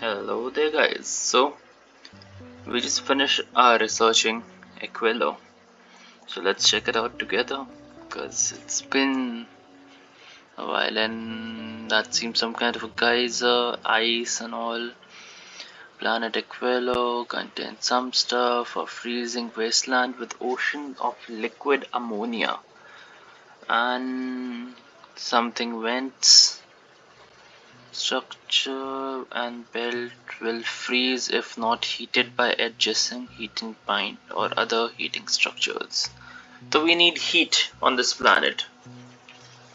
Hello there guys. So we just finished researching Aquilo. So let's check it out together because it's been a while and that seems some kind of a geyser, ice and all. Planet Aquilo contains some stuff, a freezing wasteland with ocean of liquid ammonia and something vents. Structure and belt will freeze if not heated by adjacent heating point or other heating structures. So we need heat on this planet.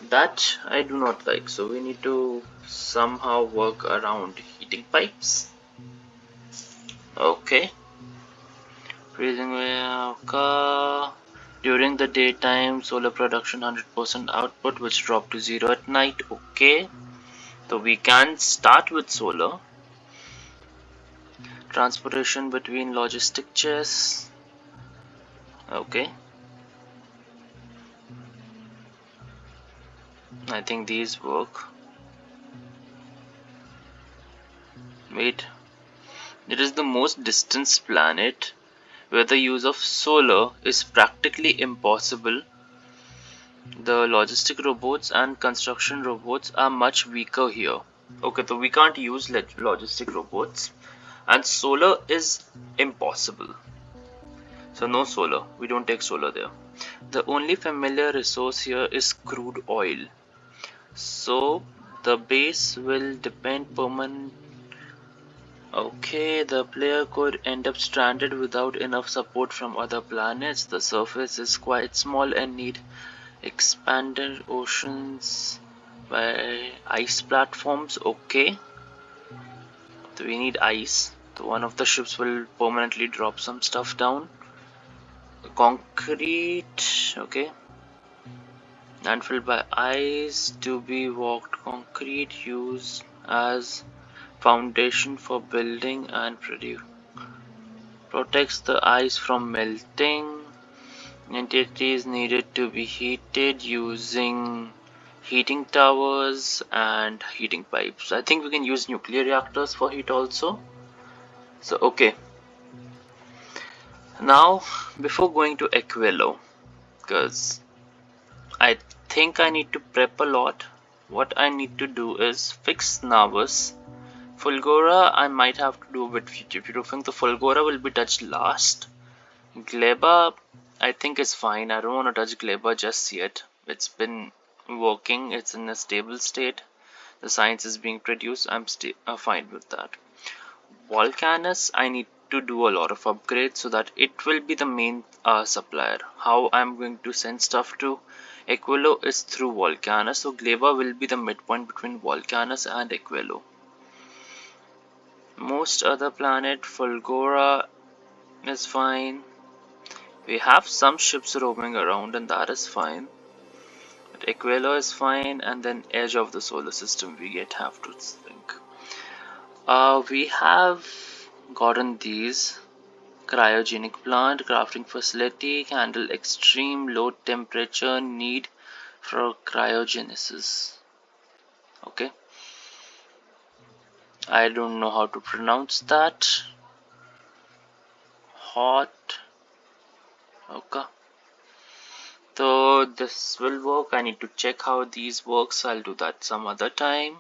That I do not like. So we need to somehow work around heating pipes. Okay. Freezing okay. During the daytime, solar production 100% output which drop to 0 at night. Okay. So we can start with solar. Transportation between logistic chests. Okay. I think these work. Wait. It is the most distant planet where the use of solar is practically impossible. The logistic robots and construction robots are much weaker here. Okay, so we can't use logistic robots and solar is impossible. So no solar. We don't take solar there. The only familiar resource here is crude oil. So the base will depend permanent. Okay, the player could end up stranded without enough support from other planets. The surface is quite small and need expanded oceans by ice platforms. Okay, so we need ice. So one of the ships will permanently drop some stuff down. Concrete, okay, and filled by ice to be walked. Concrete used as foundation for building and protects the ice from melting. Entities needed to be heated using heating towers and heating pipes. I think we can use nuclear reactors for heat also. So okay. Now before going to Aquilo, because I think I need to prep a lot, what I need to do is fix Navas. Fulgora I might have to do a bit future proofing. The Fulgora will be touched last. Gleba I think is fine. I don't want to touch Gleba just yet. It's been working. It's in a stable state. The science is being produced. I'm fine with that. Volcanus I need to do a lot of upgrades so that it will be the main supplier. How I'm going to send stuff to Aquilo is through Volcanus. So Gleba will be the midpoint between Volcanus and Aquilo. Most other planet Fulgora is fine. We have some ships roaming around and that is fine. But Aquilo is fine, and then edge of the solar system we have to think. We have gotten these. Cryogenic plant, crafting facility, handle extreme low temperature need for cryogenesis. Okay. I don't know how to pronounce that. Hot. Okay. So this will work. I need to check how these works. I'll do that some other time.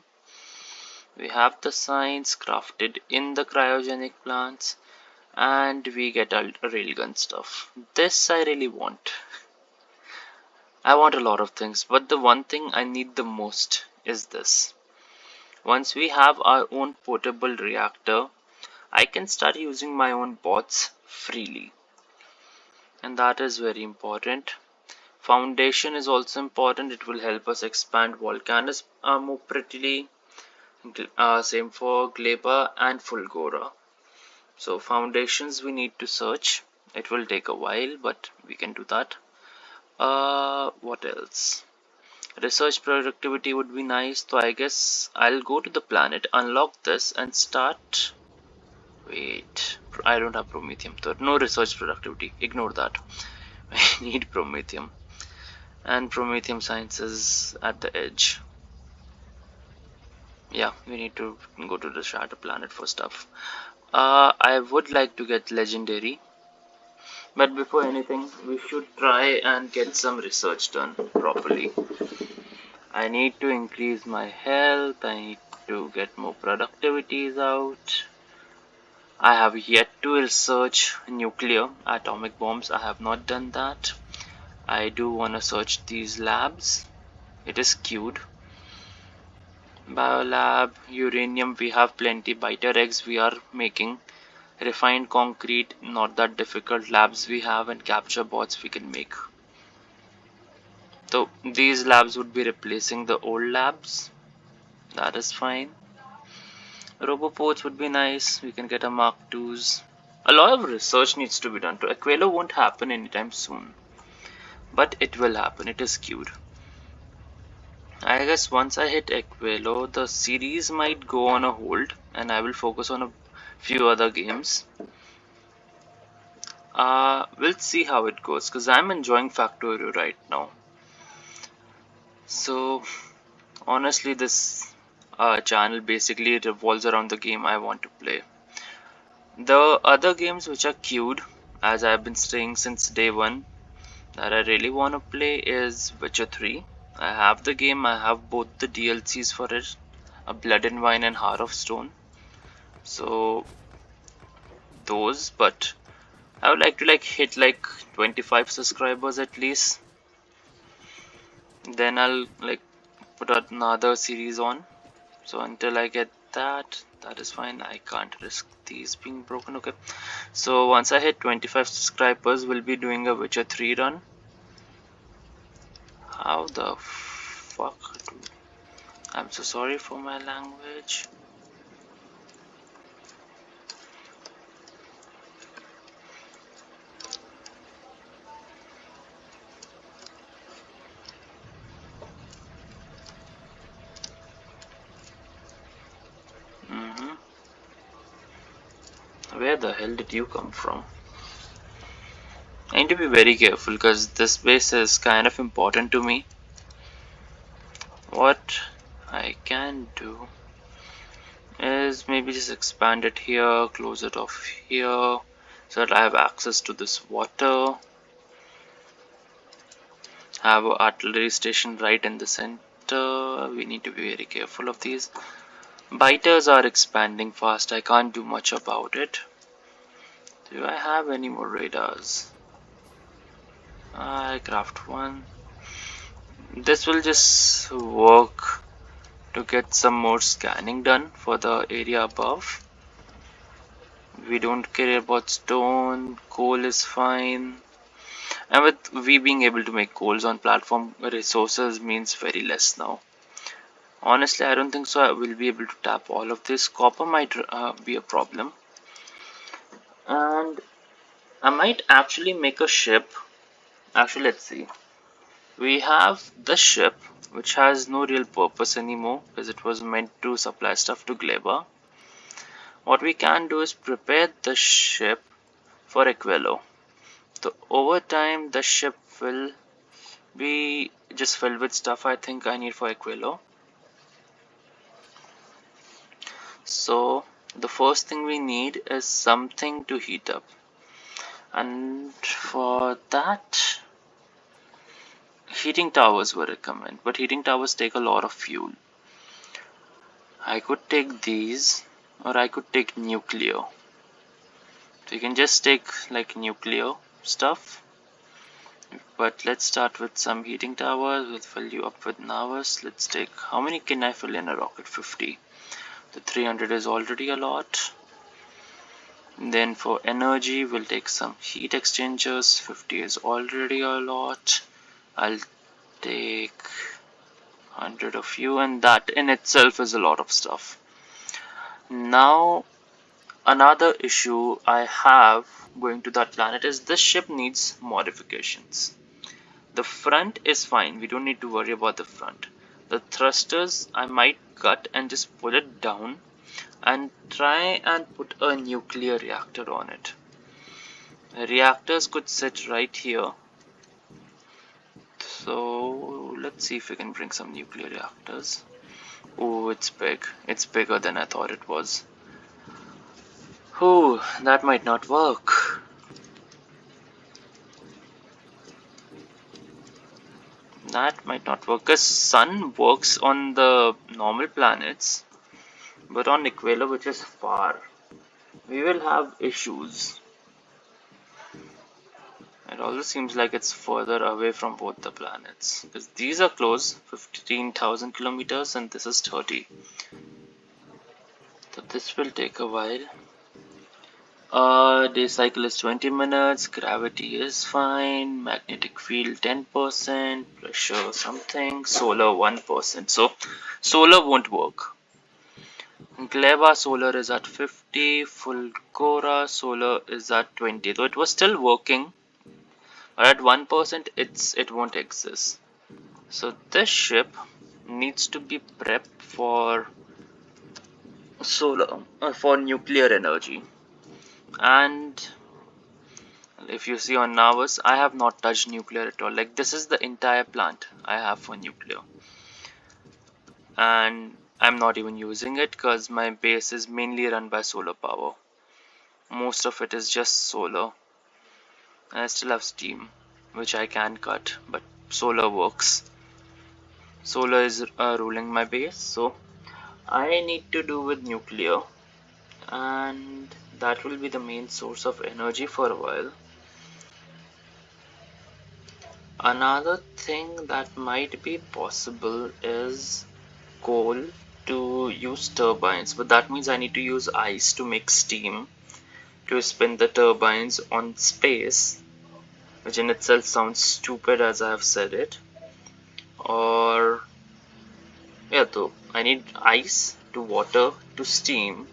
We have the science crafted in the cryogenic plants and we get our railgun stuff. This I really want. I want a lot of things, but the one thing I need the most is this. Once we have our own portable reactor, I can start using my own bots freely. And that is very important. Foundation is also important. It will help us expand Volcanus more prettily. Same for Gleba and Fulgora. So foundations we need to search. It will take a while, but we can do that. What else? Research productivity would be nice. So I guess I'll go to the planet, unlock this, and start. Wait, I don't have Promethium. So no research productivity. Ignore that. I need Promethium, and Promethium science is at the edge. Yeah, we need to go to the shadow planet for stuff. I would like to get legendary, but before anything we should try and get some research done properly. I need to increase my health, I need to get more productivities out. I have yet to research nuclear atomic bombs. I have not done that. I do want to search these labs. It is queued. Biolab, uranium, we have plenty. Biter eggs we are making. Refined concrete, not that difficult. Labs we have, and capture bots we can make. So these labs would be replacing the old labs. That is fine. Roboports would be nice. We can get a Mark IIs. A lot of research needs to be done. To Aquilo won't happen anytime soon, but it will happen. It is queued. I guess once I hit Aquilo, the series might go on a hold, and I will focus on a few other games. We'll see how it goes, because I'm enjoying Factorio right now. So honestly, this channel basically revolves around the game I want to play. The other games which are queued, as I've been saying since day one, that I really want to play is Witcher 3. I have the game, I have both the DLCs for it, a Blood and Wine and Heart of Stone. So those, but I would like to hit 25 subscribers at least. Then I'll put another series on. So until I get that, that is fine. I can't risk these being broken. Okay. So once I hit 25 subscribers, we'll be doing a Witcher 3 run. How the fuck, dude? I'm so sorry for my language. Where the hell did you come from? I need to be very careful because this base is kind of important to me. What I can do is maybe just expand it here, close it off here, so that I have access to this water. Have an artillery station right in the center. We need to be very careful of these. Biters are expanding fast. I can't do much about it. Do I have any more radars? I craft one. This will just work to get some more scanning done for the area above. We don't care about stone. Coal is fine. And with we being able to make coals on platform, resources means very less now. Honestly, I don't think so I will be able to tap all of this. Copper might be a problem. And I might actually make a ship. Actually, let's see. We have the ship, which has no real purpose anymore because it was meant to supply stuff to Gleba. What we can do is prepare the ship for Aquilo. So over time, the ship will be just filled with stuff I think I need for Aquilo. So the first thing we need is something to heat up, and for that heating towers were recommended, but heating towers take a lot of fuel. I could take these, or I could take nuclear. So you can just take nuclear stuff, but let's start with some heating towers. We'll fill you up with Navas. Let's take, how many can I fill in a rocket? 50. The 300 is already a lot. Then for energy, we'll take some heat exchangers. 50 is already a lot. I'll take 100 of you, and that in itself is a lot of stuff. Now, another issue I have going to that planet is this ship needs modifications. The front is fine, we don't need to worry about the front. The thrusters I might cut and just pull it down and try and put a nuclear reactor on it. Reactors could sit right here. So let's see if we can bring some nuclear reactors. Oh, it's big. It's bigger than I thought it was. Oh, that might not work. That might not work because sun works on the normal planets, but on Aquilo, which is far, we will have issues. It also seems like it's further away from both the planets because these are close, 15,000 kilometers, and this is 30. So this will take a while. Day cycle is 20 minutes, gravity is fine, magnetic field 10%, pressure something, solar 1%. So solar won't work. Gleba solar is at 50, Fulgora solar is at 20. Though it was still working, but at 1% it won't exist. So this ship needs to be prepped for solar for nuclear energy. And if you see on Navas, I have not touched nuclear at all. Like this is the entire plant I have for nuclear, and I'm not even using it because my base is mainly run by solar power. Most of it is just solar, and I still have steam, which I can cut, but solar works. Solar is ruling my base, so I need to do with nuclear, and that will be the main source of energy for a while. Another thing that might be possible is coal to use turbines, but that means I need to use ice to make steam to spin the turbines on space, which in itself sounds stupid as I have said it. Or yeah, though I need ice to water to steam,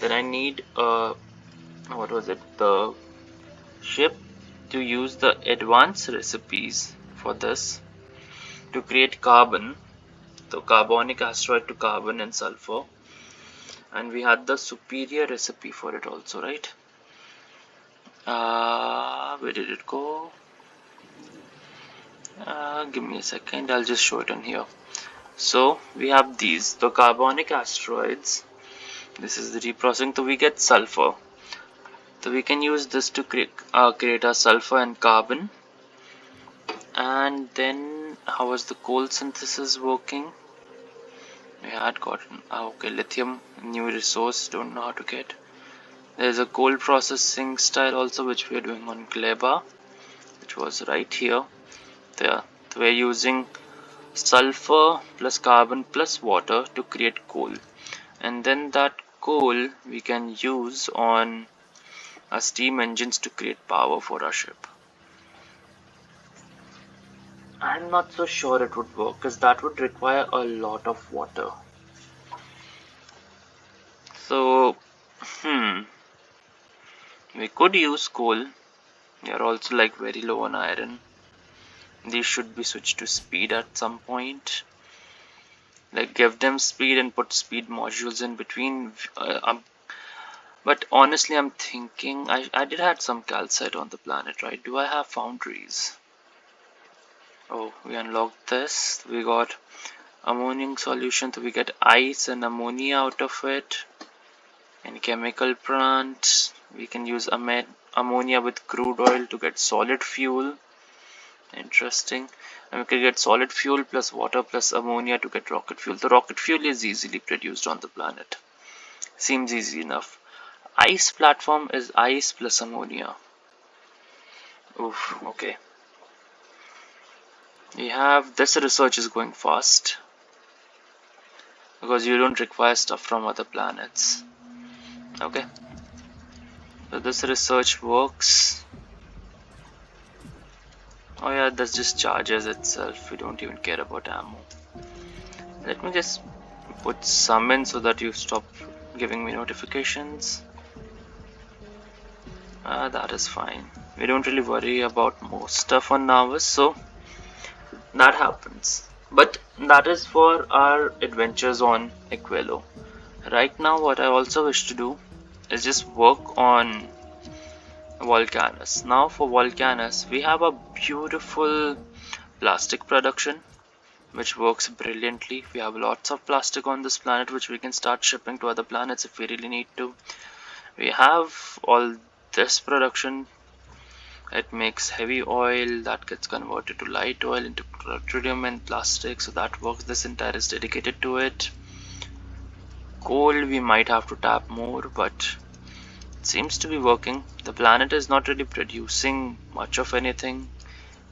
then I need what was it, the ship to use the advanced recipes for this to create carbon, the carbonic asteroid to carbon and sulfur, and we had the superior recipe for it also, right? Where did it go? Give me a second, I'll just show it on here. So we have these, the carbonic asteroids. This is the reprocessing, so we get sulfur. So we can use this to create a sulfur and carbon. And then how was the coal synthesis working? We had gotten okay, lithium, new resource, don't know how to get. There's a coal processing style also, which we are doing on Gleba, which was right here. There, we're using sulfur plus carbon plus water to create coal, and then that coal we can use on our steam engines to create power for our ship. I'm not so sure it would work because that would require a lot of water. So, we could use coal. They are also like very low on iron. These should be switched to speed at some point. Like give them speed and put speed modules in between. But honestly, I'm thinking I did have some calcite on the planet, right? Do I have foundries? Oh, we unlocked this. We got ammonium solution, so we get ice and ammonia out of it. In chemical plants, we can use ammonia with crude oil to get solid fuel. Interesting. And we can get solid fuel plus water plus ammonia to get rocket fuel. The rocket fuel is easily produced on the planet. Seems easy enough. Ice platform is ice plus ammonia. Oof, okay. We have this research is going fast because you don't require stuff from other planets. Okay, so this research works. Oh yeah, this just charges itself. We don't even care about ammo. Let me just put some in so that you stop giving me notifications. That is fine. We don't really worry about most stuff on Navas, so that happens. But that is for our adventures on Aquilo. Right now, what I also wish to do is just work on Volcanus. Now for Volcanus, we have a beautiful plastic production, which works brilliantly. We have lots of plastic on this planet which we can start shipping to other planets if we really need to. We have all this production. It makes heavy oil that gets converted to light oil into petroleum and plastic, so that works. This entire is dedicated to it. Coal we might have to tap more, but it seems to be working. The planet is not really producing much of anything.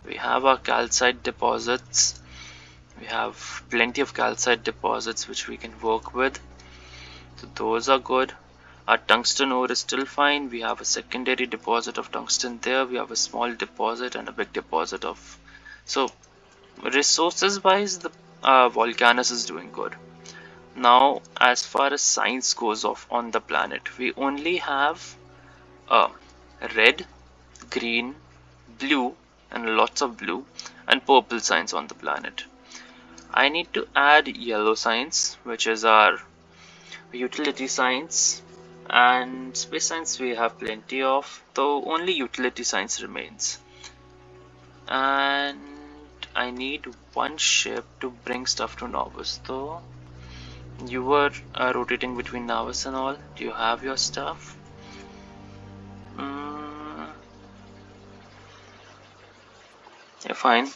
We have our calcite deposits. We have plenty of calcite deposits which we can work with, so those are good. Our tungsten ore is still fine. We have a secondary deposit of tungsten there. We have a small deposit and a big deposit of, so resources wise the Volcanus is doing good. Now as far as science goes off on the planet, we only have red, green, blue, and lots of blue and purple signs on the planet. I need to add yellow signs, which is our utility signs, and space signs we have plenty of, though only utility signs remains. And I need one ship to bring stuff to Novus, though you were rotating between Novus and all. Do you have your stuff? Yeah, fine.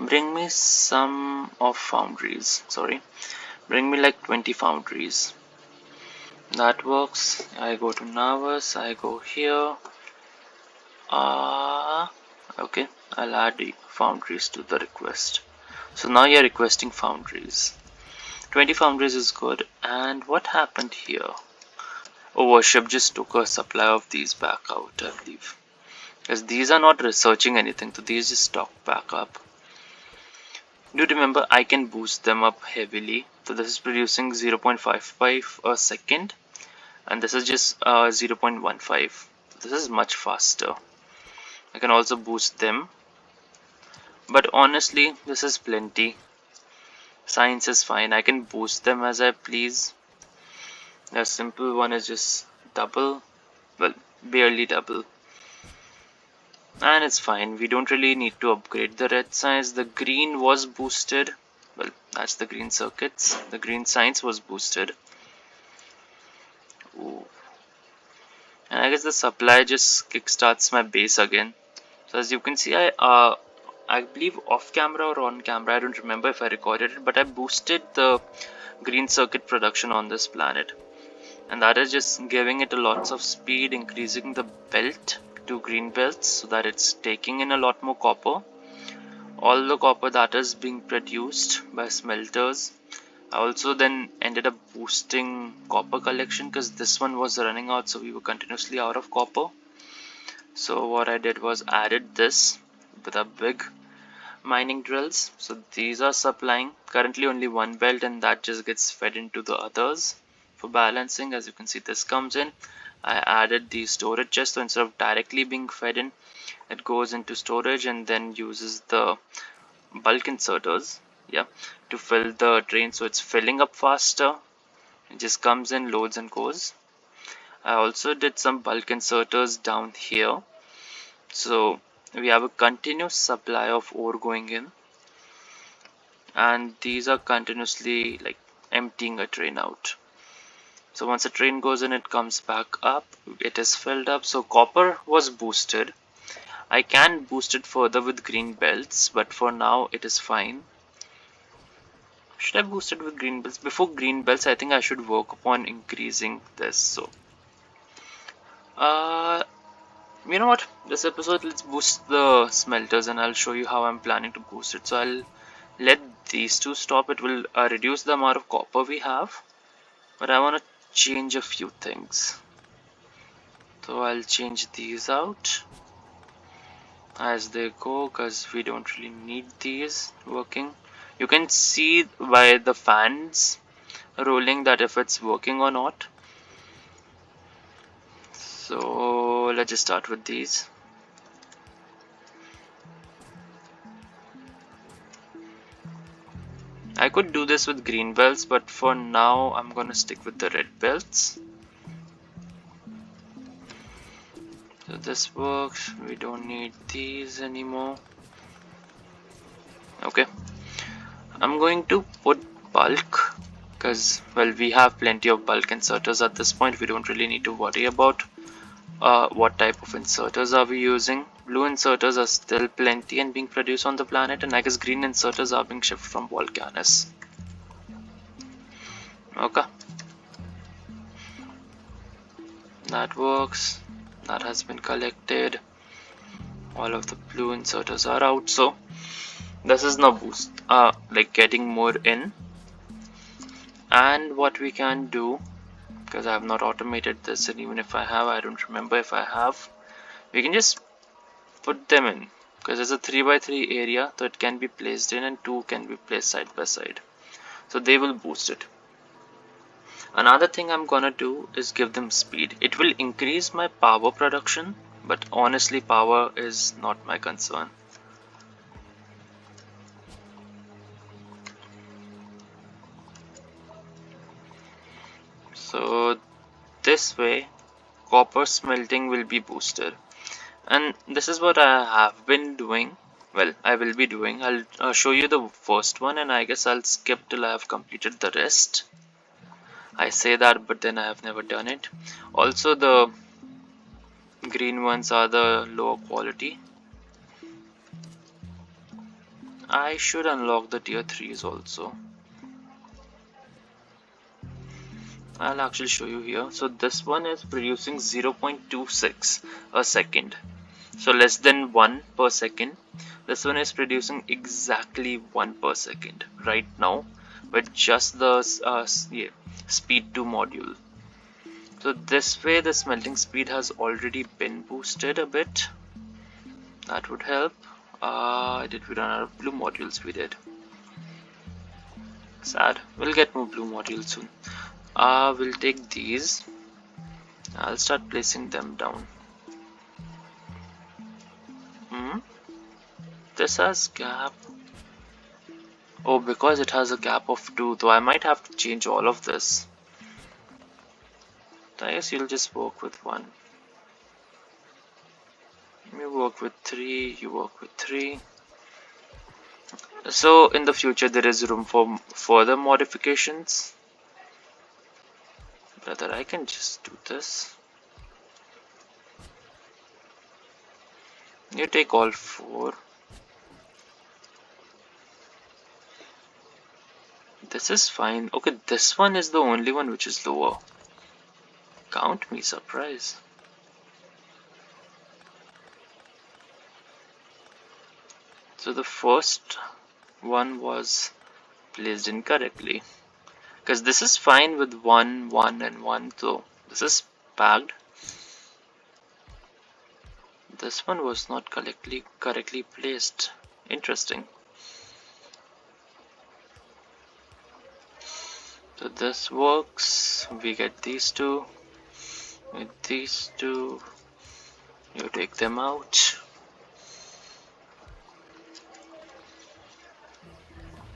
Bring me some of foundries. Sorry. Bring me like 20 foundries. That works. I go to Navas. I go here. Okay. I'll add the foundries to the request. So now you're requesting foundries. 20 foundries is good. And what happened here? Oh, a ship just took a supply of these back out, I believe. Because these are not researching anything, so these just stock back up. Do remember I can boost them up heavily. So this is producing 0.55 a second, and this is just 0.15. This is much faster. I can also boost them, but honestly this is plenty. Science is fine. I can boost them as I please. The simple one is just double, well, barely double, and it's fine. We don't really need to upgrade the red science. The green was boosted. Well, that's the green circuits. The green science was boosted. Ooh. And I guess the supply just kickstarts my base again. So as you can see, I believe off camera or on camera, I don't remember if I recorded it, but I boosted the green circuit production on this planet, and that is just giving it a lots of speed, increasing the belt to green belts so that it's taking in a lot more copper. All the copper that is being produced by smelters. I also then ended up boosting copper collection because this one was running out, so we were continuously out of copper. So what I did was added this with a big mining drills. So these are supplying currently only one belt, and that just gets fed into the others for balancing. As you can see, this comes in. I added the storage chest, so instead of directly being fed in, it goes into storage and then uses the bulk inserters, yeah, to fill the train, so it's filling up faster. It just comes in, loads and goes. I also did some bulk inserters down here, so we have a continuous supply of ore going in, and these are continuously like emptying a train out. So once a train goes in, it comes back up, it is filled up. So copper was boosted. I can boost it further with green belts, but for now it is fine. Should I boost it with green belts? Before green belts, I think I should work upon increasing this. So you know what, this episode let's boost the smelters, and I'll show you how I'm planning to boost it. So I'll let these two stop. It will reduce the amount of copper we have, but I want to change a few things. So I'll change these out as they go because we don't really need these working. You can see by the fans rolling that if it's working or not. So let's just start with these. I could do this with green belts, but for now I'm gonna stick with the red belts. So this works. We don't need these anymore. Okay, I'm going to put bulk because, well, we have plenty of bulk inserters at this point. We don't really need to worry about what type of inserters are we using. Blue inserters are still plenty and being produced on the planet, and I guess green inserters are being shipped from Volcanus. Okay, that works. That has been collected. All of the blue inserters are out, so this is now boost like getting more in. And what we can do, because I have not automated this, and even if I have, I don't remember if I have, we can just put them in, because it's a 3x3 area, so it can be placed in and two can be placed side by side, so they will boost it. Another thing I'm gonna do is give them speed. It will increase my power production, but honestly power is not my concern. So this way copper smelting will be boosted, and this is what I have been doing. Well, I will be doing. I'll show you the first one, and I guess I'll skip till I have completed the rest. I say that, but then I have never done it. Also, the green ones are the lower quality. I should unlock the tier 3s also. I'll actually show you here. So this one is producing 0.26 a second, so less than 1 per second. This one is producing exactly 1 per second right now with just the yeah, speed 2 module. So this way the smelting speed has already been boosted a bit. That would help. Did we run out of blue modules? We did. Sad. We'll get more blue modules soon. We'll take these. I'll start placing them down. This has gap. Oh, because it has a gap of 2, though I might have to change all of this. I guess you'll just work with 1. You work with 3, you work with 3. So in the future there is room for further modifications. Brother, I can just do this. You take all 4. This is fine. Okay, this one is the only one which is lower. Count me surprised. So the first one was placed incorrectly, because this is fine with 1, 1 and 1, so this is packed. This one was not correctly placed. Interesting. So this works. We get these two. With these two, you take them out.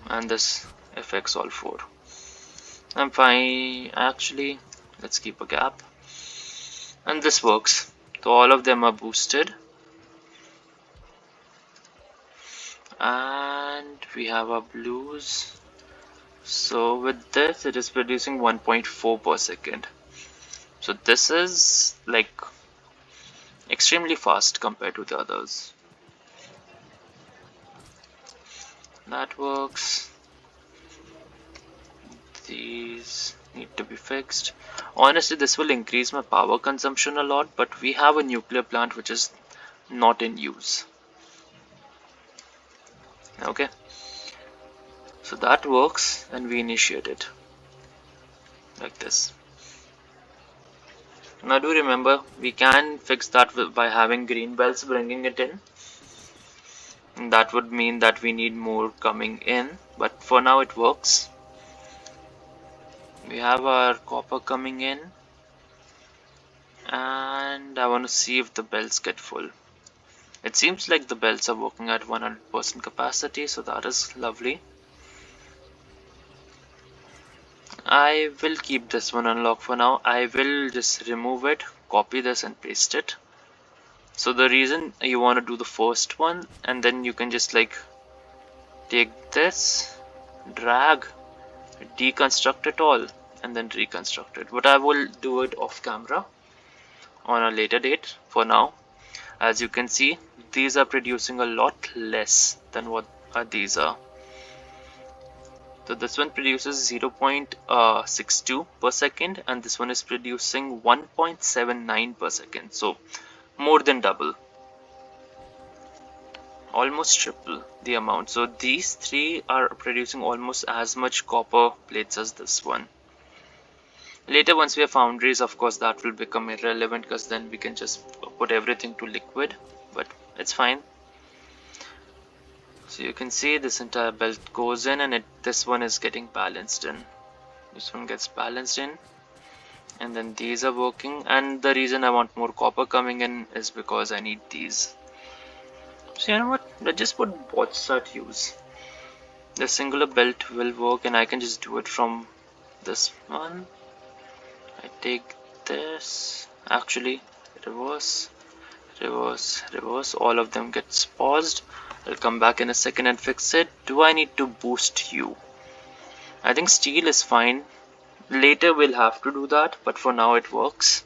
And this affects all 4. I'm fine. Actually, let's keep a gap. And this works. So all of them are boosted. And we have our blues. So with this, it is producing 1.4 per second. So this is like extremely fast compared to the others. That works. These need to be fixed. Honestly, this will increase my power consumption a lot, but we have a nuclear plant which is not in use. Okay, so that works, and we initiate it like this. Now do remember, we can fix that by having green belts bringing it in. And that would mean that we need more coming in, but for now it works. We have our copper coming in, and I want to see if the belts get full. It seems like the belts are working at 100% capacity, so that is lovely. I will keep this one unlocked for now. I will just remove it, copy this and paste it. So the reason you want to do the first one, and then you can just like take this, drag, deconstruct it all, and then reconstruct it. But I will do it off camera on a later date. For now, as you can see, these are producing a lot less than what these are. So this one produces 0.62 per second, and this one is producing 1.79 per second. So more than double, almost triple the amount. So these three are producing almost as much copper plates as this one. Later, once we have foundries, of course that will become irrelevant, because then we can just put everything to liquid, but it's fine. So you can see this entire belt goes in, and this one is getting balanced in. This one gets balanced in, and then these are working. And the reason I want more copper coming in is because I need these. So you know what, let's just put bots at use. The singular belt will work, and I can just do it from this one. I take this, actually reverse, reverse, reverse, all of them gets paused. I'll come back in a second and fix it. Do I need to boost you? I think steel is fine. Later we'll have to do that, but for now it works.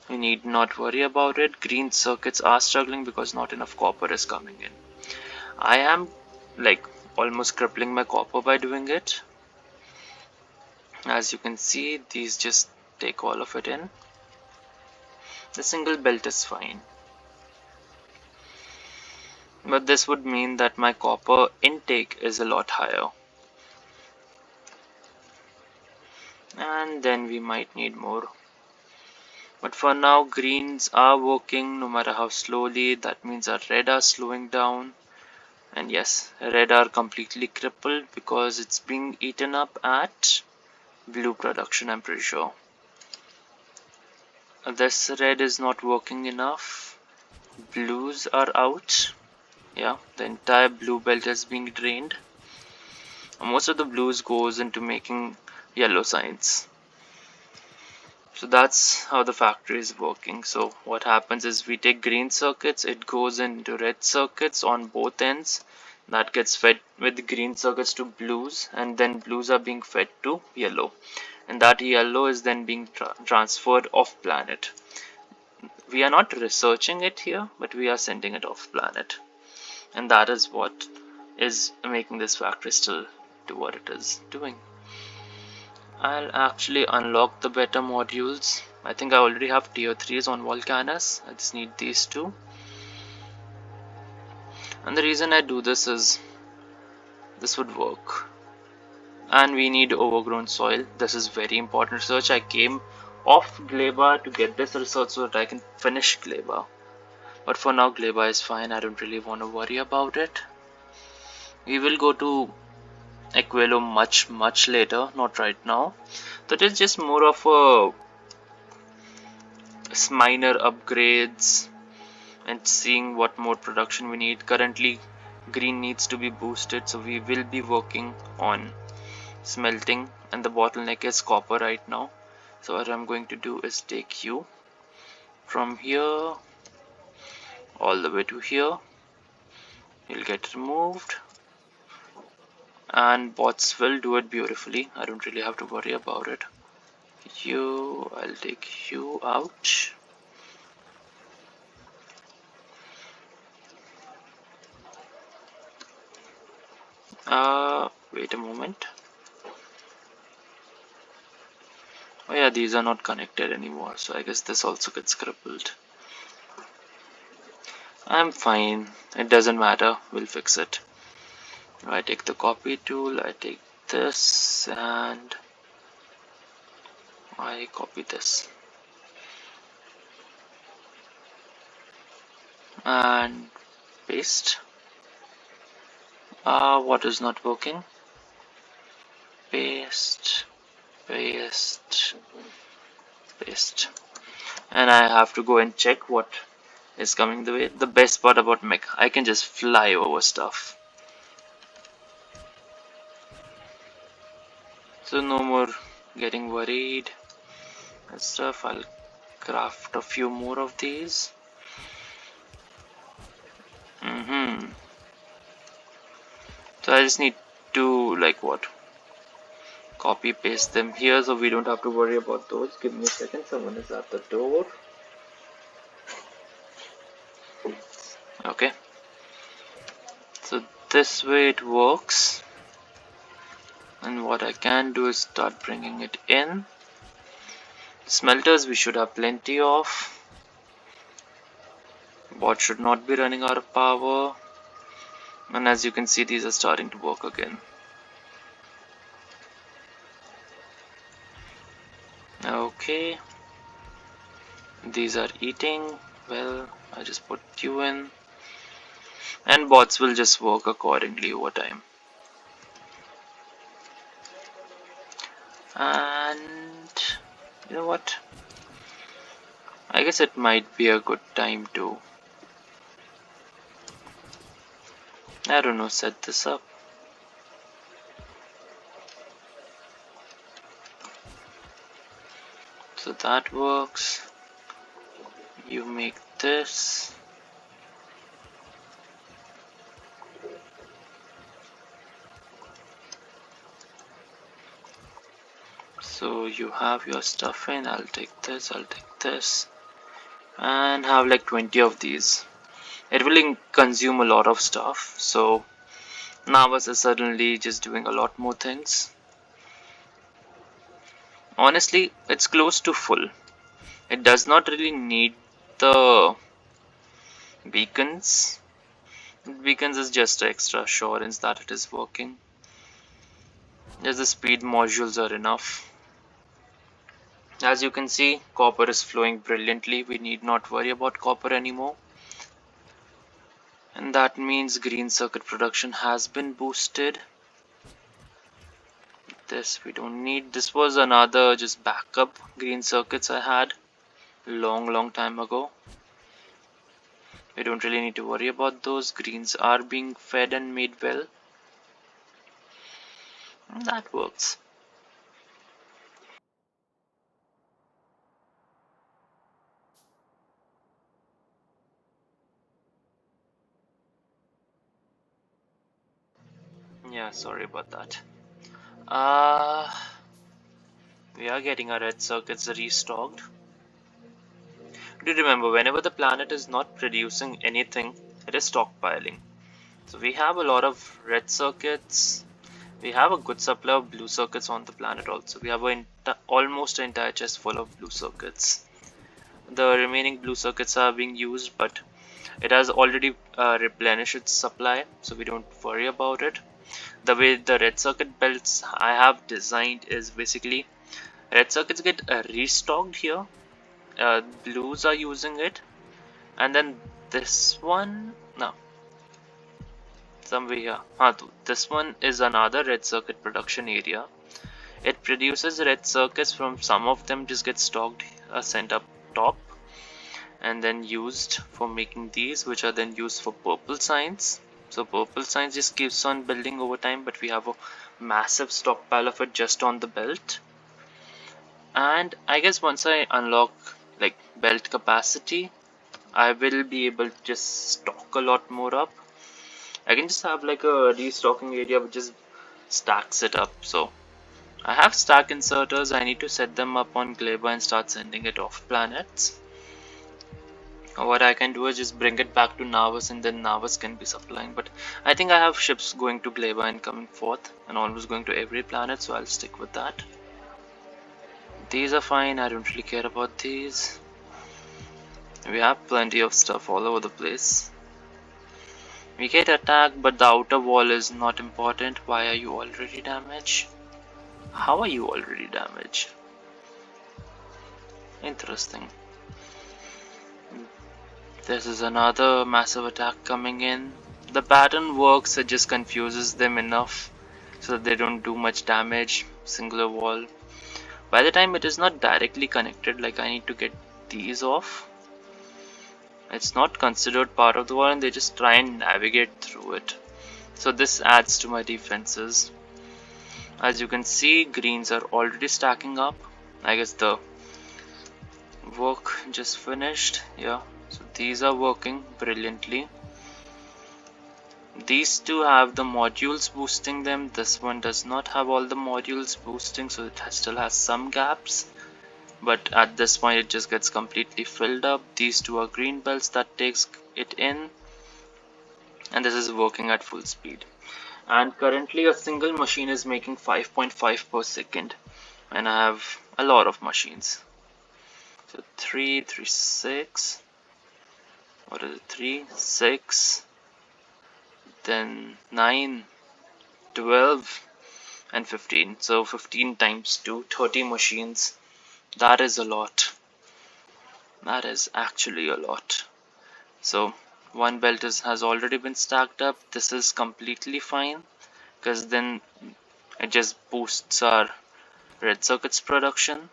You need not worry about it. Green circuits are struggling because not enough copper is coming in. I am like almost crippling my copper by doing it. As you can see, these just take all of it in. The single belt is fine, but this would mean that my copper intake is a lot higher, and then we might need more. But for now, greens are working no matter how slowly. That means our red are slowing down, and yes, red are completely crippled because it's being eaten up at blue production, I'm pretty sure. This red is not working enough. Blues are out. Yeah, the entire blue belt is being drained. Most of the blues goes into making yellow signs. So that's how the factory is working. So what happens is we take green circuits, it goes into red circuits on both ends. That gets fed with green circuits to blues, and then blues are being fed to yellow. And that yellow is then being transferred off planet. We are not researching it here, but we are sending it off planet. And that is what is making this factory still do what it is doing. I'll actually unlock the better modules. I think I already have tier 3s on Volcanus. I just need these two. And the reason I do this is this would work. And we need overgrown soil. This is very important research. I came off Gleba to get this research so that I can finish Gleba. But for now, Gleba is fine. I don't really want to worry about it. We will go to Aquilo much later, not right now. That is just more of a minor upgrades and seeing what more production we need. Currently green needs to be boosted, so we will be working on smelting, and the bottleneck is copper right now. So what I'm going to do is take you from here all the way to here. You'll get removed, and bots will do it beautifully. I don't really have to worry about it. I'll take you out. Wait a moment. Oh yeah, these are not connected anymore, so I guess this also gets crippled. I'm fine, it doesn't matter, we'll fix it. I take the copy tool, I take this and I copy this and paste. What is not working? Paste, paste, paste. And I have to go and check what is coming the way. The best part about mech, I can just fly over stuff. So no more getting worried and stuff. I'll craft a few more of these. So So I just need to copy paste them here so we don't have to worry about those. Give me a second, someone is at the door. Okay, so this way it works, and what I can do is start bringing it in. Smelters we should have plenty of. Bot should not be running out of power, and as you can see these are starting to work again. Okay, these are eating well. I just put you in, and bots will just work accordingly over time. And you know what, I guess it might be a good time to, I don't know, set this up. So that works. You make this. So you have your stuff in. I'll take this, and have like 20 of these. It will consume a lot of stuff, so Navas is suddenly just doing a lot more things. Honestly, it's close to full. It does not really need the beacons. Beacons is just extra assurance that it is working. Just the speed modules are enough. As you can see, copper is flowing brilliantly. We need not worry about copper anymore. And that means green circuit production has been boosted. This we don't need. This was another just backup green circuits I had long time ago. We don't really need to worry about those. Greens are being fed and made well. And that works. Yeah, sorry about that. We are getting our red circuits restocked. Do remember, whenever the planet is not producing anything, it is stockpiling. So we have a lot of red circuits. We have a good supply of blue circuits on the planet also. We have almost an entire chest full of blue circuits. The remaining blue circuits are being used, but it has already replenished its supply, so we don't worry about it. The way the red circuit belts I have designed is basically red circuits get restocked here, blues are using it, and then this one, no, somewhere here, this one is another red circuit production area. It produces red circuits from some of them just get stocked, sent up top, and then used for making these, which are then used for purple signs. So purple signs just keeps on building over time, but we have a massive stockpile of it just on the belt. And I guess once I unlock like belt capacity, I will be able to just stock a lot more up. I can just have like a restocking area which just stacks it up. So I have stack inserters. I need to set them up on Gleba and start sending it off planets. What I can do is just bring it back to Navas, and then Navas can be supplying. But I think I have ships going to Gleba and coming forth and almost going to every planet, so I'll stick with that. These are fine. I don't really care about these. We have plenty of stuff all over the place. We get attacked, but the outer wall is not important. Why are you already damaged? How are you already damaged? Interesting. This is another massive attack coming in. The pattern works, it just confuses them enough so that they don't do much damage. Singular wall. By the time it is not directly connected, like I need to get these off. It's not considered part of the wall and they just try and navigate through it. So this adds to my defenses. As you can see, greens are already stacking up. I guess the work just finished. Yeah, so these are working brilliantly. These two have the modules boosting them. This one does not have all the modules boosting, so it still has some gaps. But at this point it just gets completely filled up. These two are green belts that takes it in, and this is working at full speed. And currently a single machine is making 5.5 per second, and I have a lot of machines. So 3, 3, 6. What is it? 3, 6, then 9, 12, and 15. So 15 times 2, 30 machines. That is a lot. That is actually a lot. So one belt has already been stacked up. This is completely fine, because then it just boosts our red circuits production.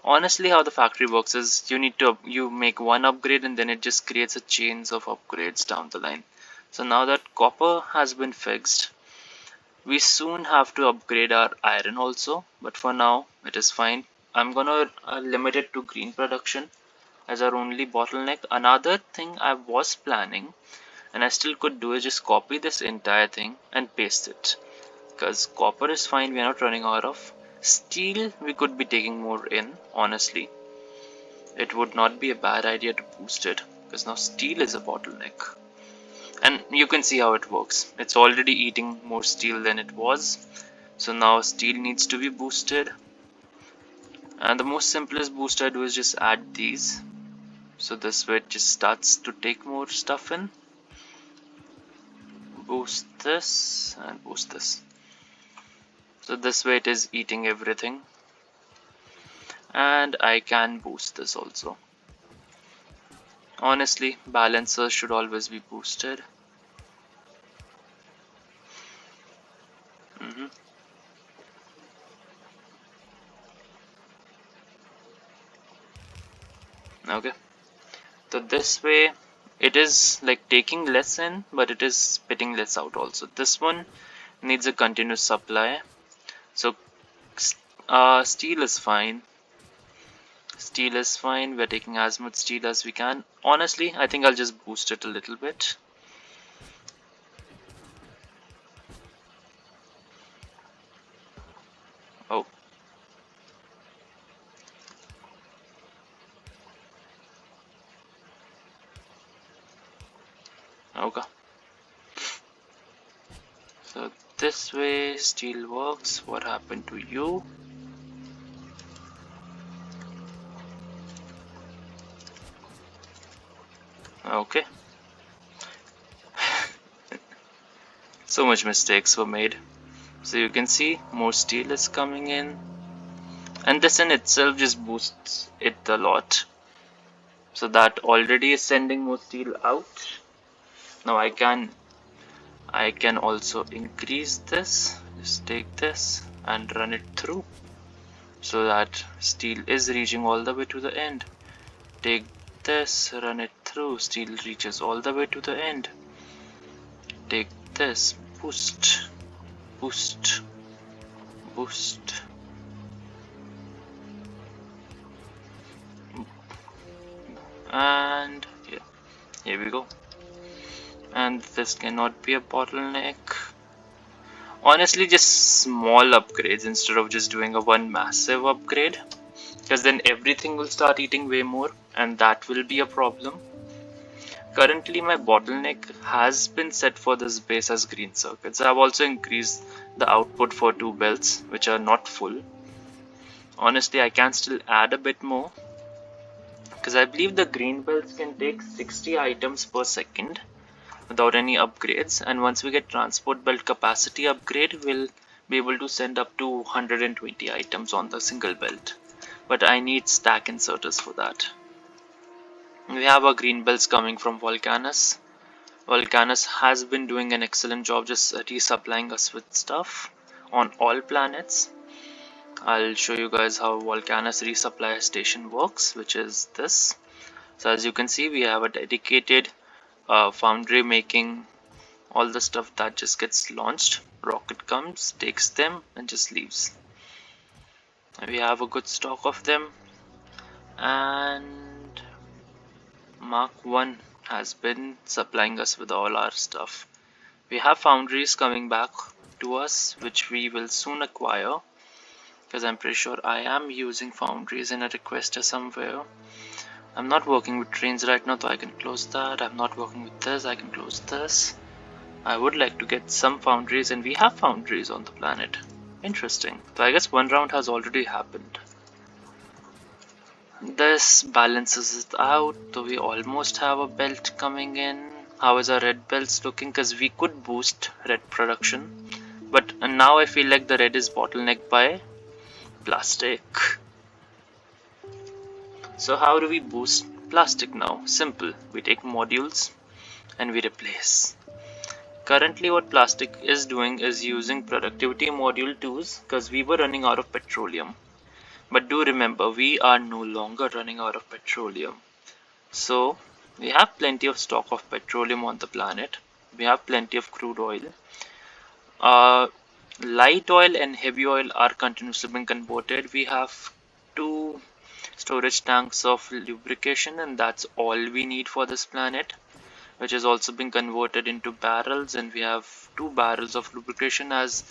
Honestly, how the factory works is you make one upgrade and then it just creates a chains of upgrades down the line. So now that copper has been fixed, we soon have to upgrade our iron also, but for now it is fine. I'm gonna limit it to green production as our only bottleneck. Another thing I was planning, and I still could do, is just copy this entire thing and paste it, because copper is fine, we're not running out of. Steel we could be taking more in. Honestly, it would not be a bad idea to boost it, because now steel is a bottleneck. And you can see how it works. It's already eating more steel than it was, so now steel needs to be boosted. And the most simplest boost I do is just add these, so this way it just starts to take more stuff in. Boost this and boost this, so this way it is eating everything. And I can boost this also. Honestly, balancers should always be boosted. Okay, so this way it is like taking less in, but it is spitting less out also. This one needs a continuous supply. So steel is fine. Steel is fine. We're taking as much steel as we can. Honestly, I think I'll just boost it a little bit. Oh. Okay. So this way steel works. What happened to you? Okay. So much mistakes were made. So you can see more steel is coming in, and this in itself just boosts it a lot. So that already is sending more steel out. Now I can also increase this. Just take this and run it through, so that steel is reaching all the way to the end. Take this, run it through, steel reaches all the way to the end. Take this, boost, boost, boost. And yeah, here we go. And this cannot be a bottleneck. Honestly, just small upgrades instead of just doing a one massive upgrade, because then everything will start eating way more, and that will be a problem. Currently my bottleneck has been set for this base as green circuits. I've also increased the output for 2 belts which are not full. Honestly, I can still add a bit more, because I believe the green belts can take 60 items per second without any upgrades, and once we get transport belt capacity upgrade, we'll be able to send up to 120 items on the single belt. But I need stack inserters for that. We have our green belts coming from Volcanus. Volcanus has been doing an excellent job just resupplying us with stuff on all planets. I'll show you guys how Volcanus resupply station works, which is this. So as you can see, we have a dedicated foundry making all the stuff that just gets launched. Rocket comes, takes them, and just leaves. We have a good stock of them, and Mark 1 has been supplying us with all our stuff. We have foundries coming back to us, which we will soon acquire, because I'm pretty sure I am using foundries in a requester somewhere. I'm not working with trains right now, so I can close that. I'm not working with this, I can close this. I would like to get some foundries, and we have foundries on the planet. Interesting. So I guess one round has already happened. This balances it out, so we almost have a belt coming in. How is our red belts looking? Because we could boost red production, but now I feel like the red is bottlenecked by plastic. So how do we boost plastic now? Simple. We take modules and we replace. Currently what plastic is doing is using productivity module 2s because we were running out of petroleum. But do remember, we are no longer running out of petroleum. So we have plenty of stock of petroleum on the planet. We have plenty of crude oil. Light oil and heavy oil are continuously being converted. We have 2 storage tanks of lubrication, and that's all we need for this planet, which is also being converted into barrels, and we have 2 barrels of lubrication as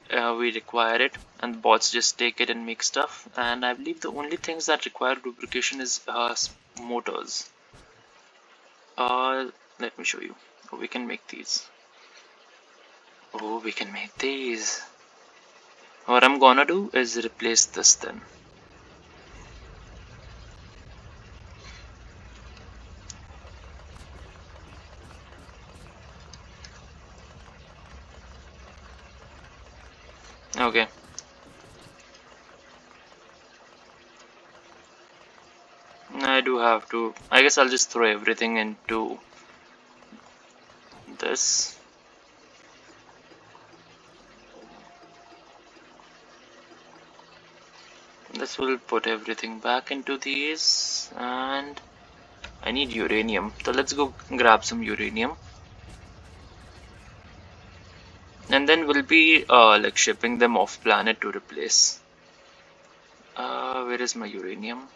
we require it, and bots just take it and make stuff. And I believe the only things that require lubrication is motors. Let me show you. Oh, we can make these. Oh, we can make these. What I'm gonna do is replace this then. Okay. I do have to. I guess I'll just throw everything into this. This will put everything back into these, and I need uranium. So let's go grab some uranium. And then we'll be like shipping them off planet to replace. Where is my uranium?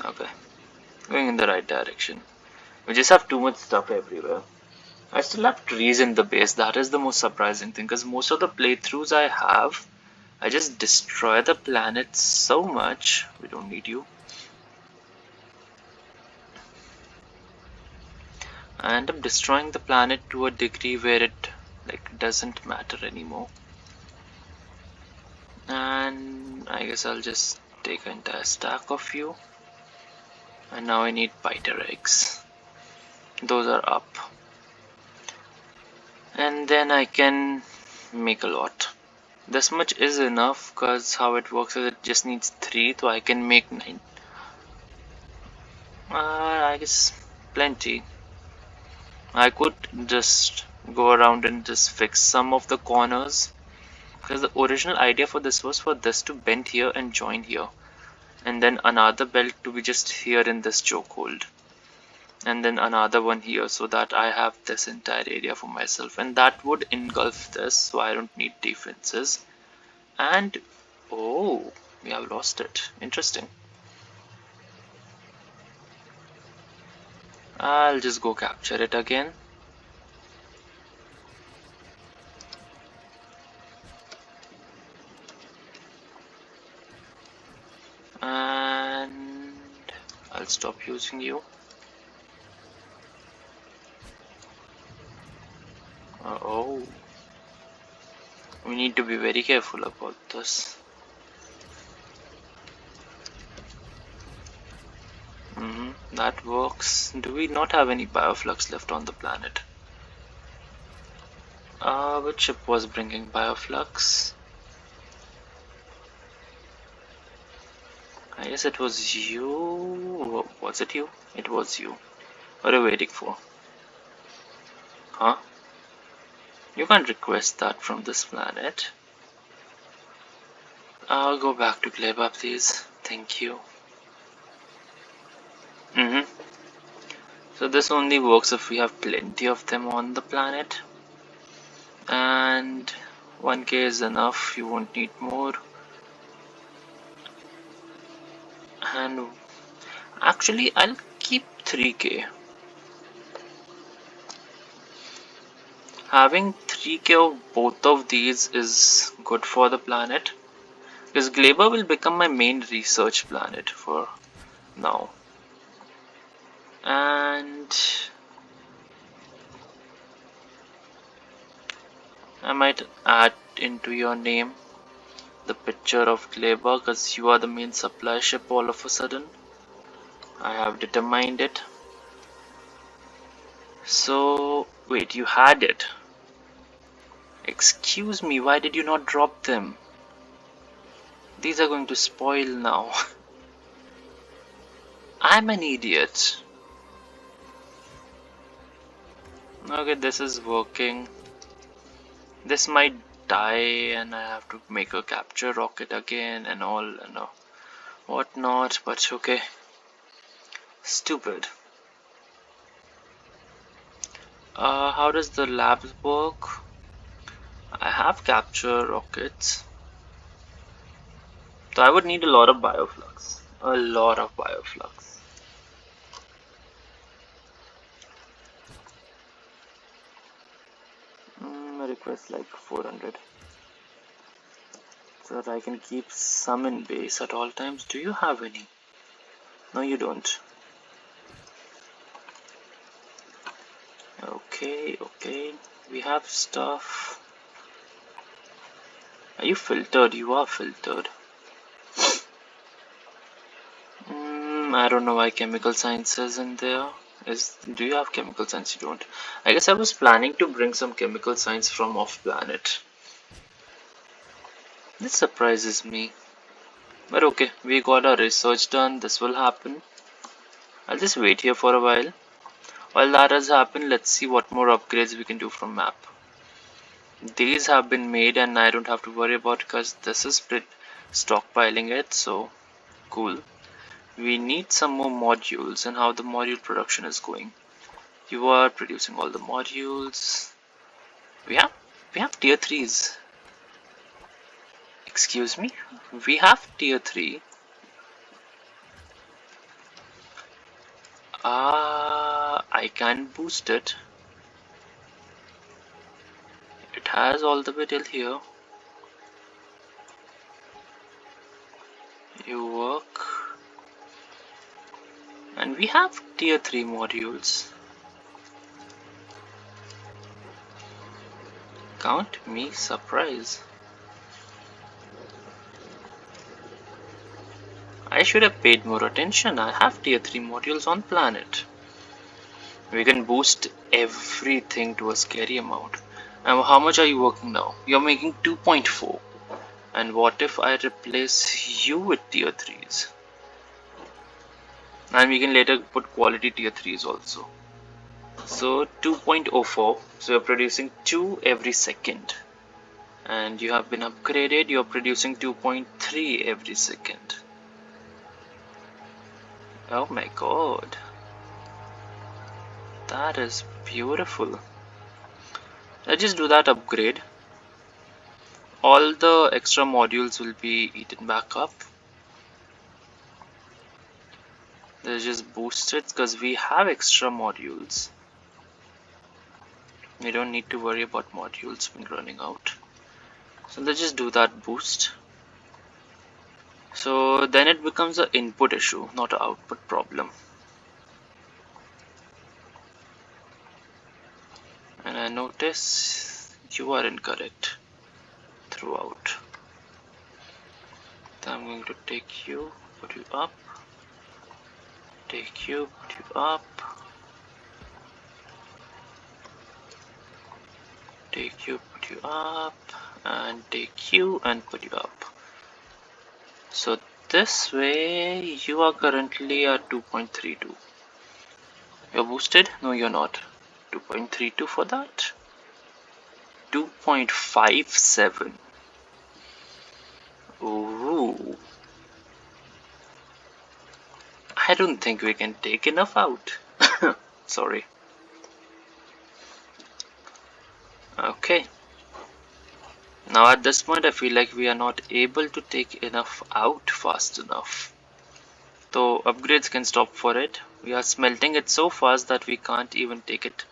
Okay, going in the right direction. We just have too much stuff everywhere. I still have trees in the base. That is the most surprising thing, because most of the playthroughs I have, I just destroy the planet so much. We don't need you. I end up destroying the planet to a degree where it like doesn't matter anymore. And I guess I'll just take an entire stack of you. And now I need biter eggs. Those are up. And then I can make a lot. This much is enough, because how it works is it just needs 3, so I can make 9. I guess plenty. I could just go around and just fix some of the corners, because the original idea for this was for this to bend here and join here, and then another belt to be just here in this chokehold, and then another one here, so that I have this entire area for myself, and that would engulf this, so I don't need defenses. And oh, we have lost it. Interesting. I'll just go capture it again. And I'll stop using you. Oh, we need to be very careful about this. That works. Do we not have any bioflux left on the planet? Which ship was bringing bioflux? I guess it was you. Was it you? It was you. What are you waiting for? Huh? You can't request that from this planet. I'll go back to Gleba, please. Thank you. So this only works if we have plenty of them on the planet. And 1k is enough, you won't need more. And actually I'll keep 3k. Having 3k of both of these is good for the planet, because Glaber will become my main research planet for now. And I might add into your name the picture of Glaber, because you are the main supply ship all of a sudden. I have determined it. So, wait, you had it. Excuse me, why did you not drop them? These are going to spoil now. I'm an idiot. Okay, this is working. This might die and I have to make a capture rocket again and all and whatnot, but okay. Stupid. How does the labs work? I have capture rockets. So I would need a lot of bioflux. A lot of bioflux. I request like 400. So that I can keep some in base at all times. Do you have any? No, you don't. Okay, okay. We have stuff. Are you filtered? You are filtered. I don't know why chemical science is in there. Do you have chemical science? You don't. I guess I was planning to bring some chemical science from off planet. This surprises me. But okay, we got our research done. This will happen. I'll just wait here for a while. While that has happened, let's see what more upgrades we can do from map. These have been made and I don't have to worry about, because this is stockpiling it, so cool. We need some more modules and how the module production is going. You are producing all the modules. We have tier 3s. Excuse me? We have tier 3. I can boost it. It has all the way till here. You work. And we have tier 3 modules. Count me surprised. I should have paid more attention. I have tier 3 modules on planet. We can boost everything to a scary amount. And how much are you working now? You're making 2.4. And what if I replace you with tier 3s? And we can later put quality tier 3s also. So 2.04. So you're producing 2 every second. And you have been upgraded. You're producing 2.3 every second. Oh my god. That is beautiful. Let's just do that upgrade. All the extra modules will be eaten back up. Let's just boost it because we have extra modules. We don't need to worry about modules when running out. So let's just do that boost. So then it becomes an input issue, not an output problem. And I notice you are incorrect throughout. So I'm going to take you, put you up, take you, put you up, take you, put you up, and take you and put you up. So this way you are currently at 2.32. You're boosted? No, you're not. 2.32 for that. 2.57. Ooh. I don't think we can take enough out. Sorry. Okay. Now at this point I feel like we are not able to take enough out fast enough. So upgrades can stop for it. We are smelting it so fast that we can't even take it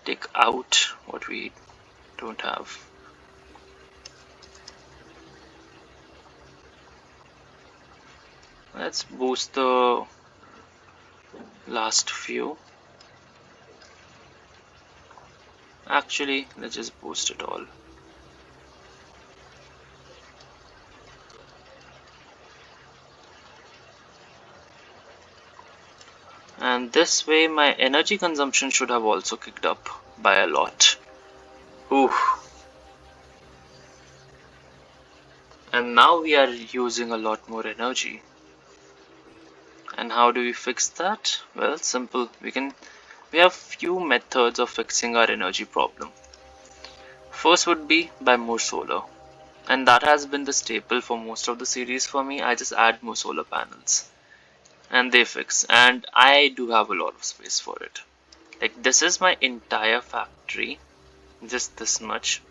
take out what we don't have. Let's boost the last few. Actually, let's just boost it all. And this way my energy consumption should have also kicked up by a lot. Ooh. And now we are using a lot more energy. And how do we fix that? Well, simple. We have few methods of fixing our energy problem. First would be by more solar. And that has been the staple for most of the series for me. I just add more solar panels. And they fix. And I do have a lot of space for it. Like, this is my entire factory. Just this much.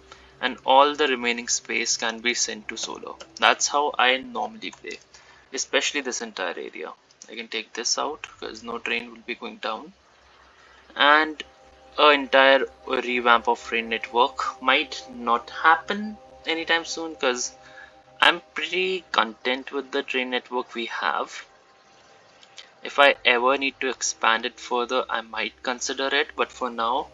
And all the remaining space can be sent to solar. That's how I normally play. Especially this entire area. I can take this out because no train will be going down. And an entire revamp of train network might not happen anytime soon because I'm pretty content with the train network we have. If I ever need to expand it further, I might consider it, but for now,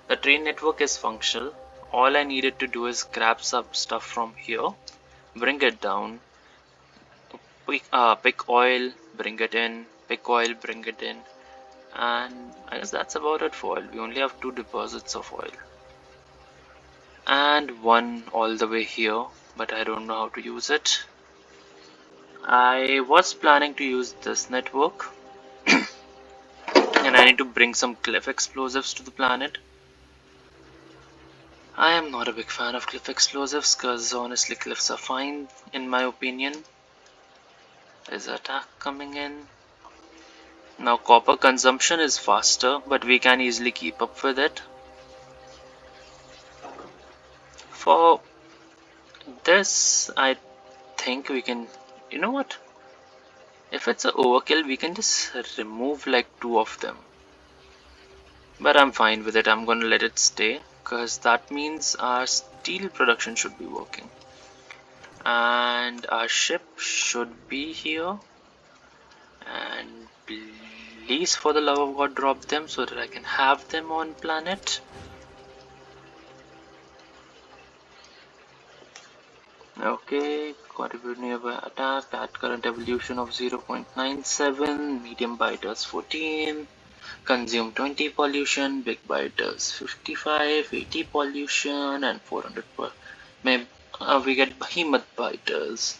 the train network is functional. All I needed to do is grab some stuff from here, bring it down, pick oil, bring it in, pick oil, bring it in, and I guess that's about it for oil. We only have 2 deposits of oil. And one all the way here, but I don't know how to use it. I was planning to use this network and I need to bring some cliff explosives to the planet. I am not a big fan of cliff explosives because honestly cliffs are fine in my opinion. There's an attack coming in. Now copper consumption is faster, but we can easily keep up with it. For this, I think we can, you know what? If it's an overkill, we can just remove like 2 of them. But I'm fine with it. I'm gonna let it stay because that means our steel production should be working. And our ship should be here. And please, for the love of God, drop them so that I can have them on planet. Okay, contribute nearby attack at current evolution of 0.97, medium biters 14, consume 20 pollution, big biters 55, 80 pollution, and 400 per. We get behemoth biters.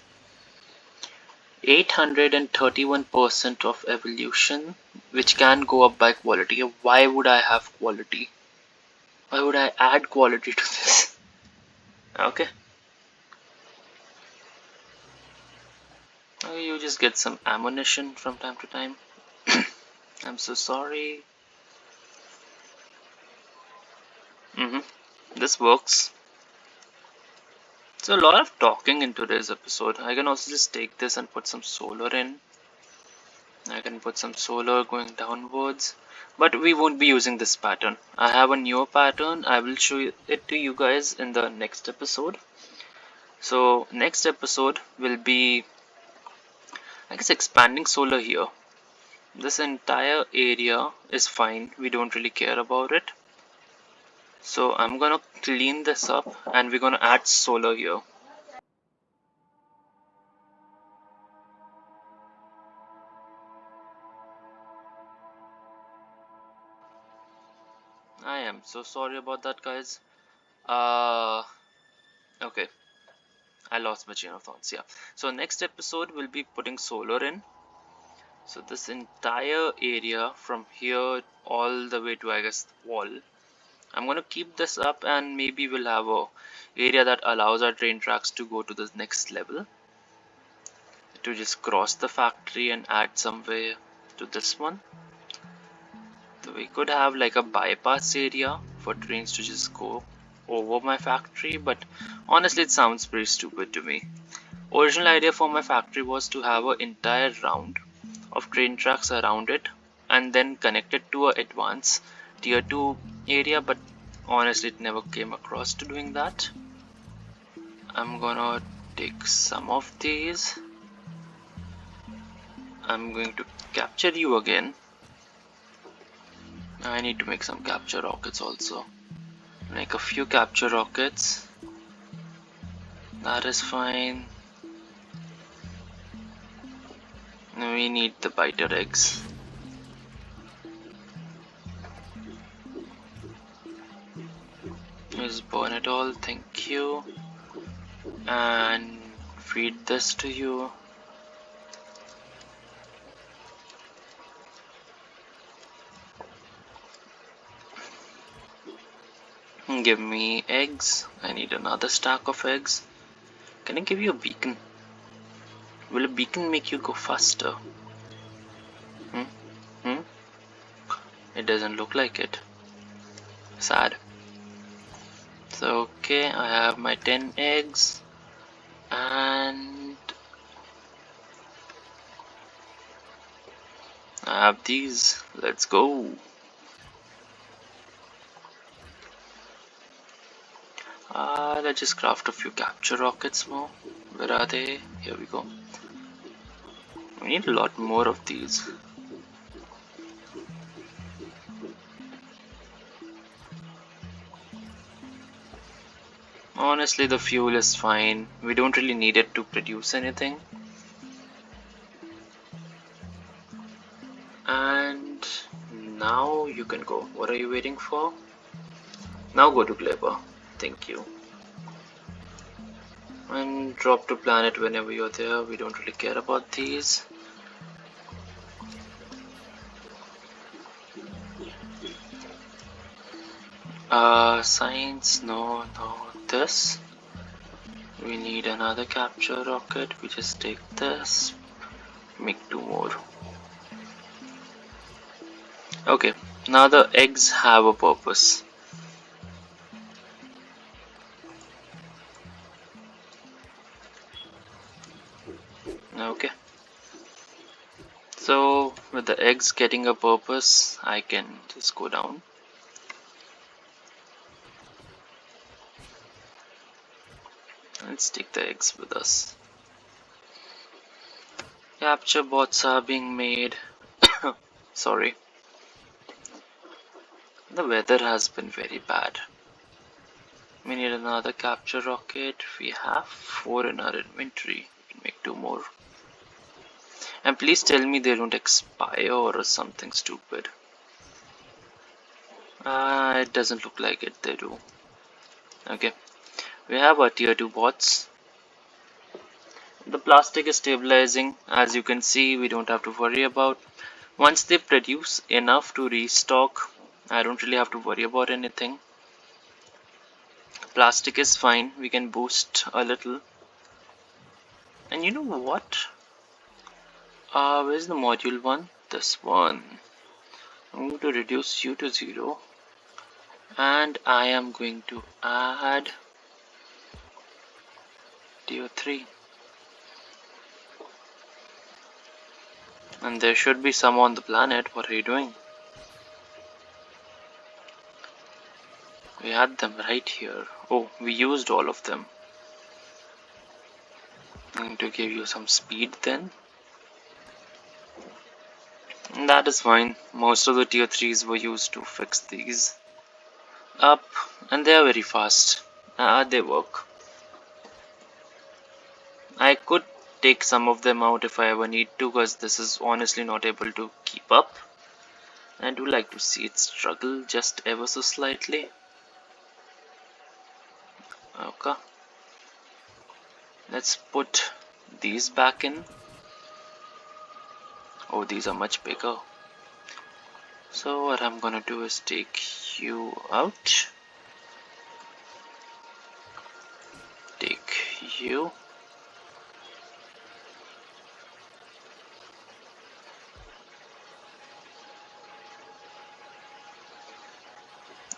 831% of evolution, which can go up by quality. Why would I have quality? Why would I add quality to this? Okay. You just get some ammunition from time to time. I'm so sorry. This works. So a lot of talking in today's episode. I can also just take this and put some solar in. I can put some solar going downwards. But we won't be using this pattern. I have a newer pattern. I will show it to you guys in the next episode. So next episode will be, I guess, expanding solar here. This entire area is fine. We don't really care about it. So I'm gonna clean this up and we're gonna add solar here. I am so sorry about that, guys. Okay. I lost my chain of thoughts. Yeah. So next episode we'll be putting solar in. So this entire area from here all the way to, I guess, wall. I'm gonna keep this up and maybe we'll have a area that allows our train tracks to go to the next level. To just cross the factory and add some way to this one. So we could have like a bypass area for trains to just go over my factory, but honestly it sounds pretty stupid to me. Original idea for my factory was to have an entire round of train tracks around it and then connect it to a advanced tier 2 area, but honestly it never came across to doing that. I'm gonna take some of these. I'm going to capture you again. I need to make some capture rockets also. Make a few capture rockets. That is fine. We need the biter eggs. Just burn it all, thank you. And feed this to you. Give me eggs. I need another stack of eggs. Can I give you a beacon? Will a beacon make you go faster? Hmm? Hmm? It doesn't look like it. Sad. So okay, I have my 10 eggs. And I have these. Let's go. Let's just craft a few capture rockets more. Where are they? Here we go. We need a lot more of these. Honestly, the fuel is fine. We don't really need it to produce anything. And now you can go. What are you waiting for? Now go to Gleba. Thank you. And drop to planet whenever you're there. We don't really care about these. Science, no, this. We need another capture rocket. We just take this. Make 2 more. Okay, now the eggs have a purpose. Okay. So with the eggs getting a purpose, I can just go down. Let's take the eggs with us. Capture bots are being made. Sorry. The weather has been very bad. We need another capture rocket. We have 4 in our inventory. We can make 2 more. And please tell me they don't expire or something stupid. It doesn't look like it, they do. Okay. We have our tier 2 bots. The plastic is stabilizing. As you can see, we don't have to worry about. Once they produce enough to restock, I don't really have to worry about anything. Plastic is fine. We can boost a little. And you know what? Where's the module one? This one. I'm going to reduce you to 0. And I am going to add tier 3. And there should be some on the planet. What are you doing? We had them right here. Oh, we used all of them. I'm going to give you some speed then. And that is fine. Most of the tier 3s were used to fix these up. And they are very fast. They work. I could take some of them out if I ever need to, because this is honestly not able to keep up. I do like to see it struggle just ever so slightly. Okay. Let's put these back in. Oh, these are much bigger. So what I'm gonna do is take you out. Take you.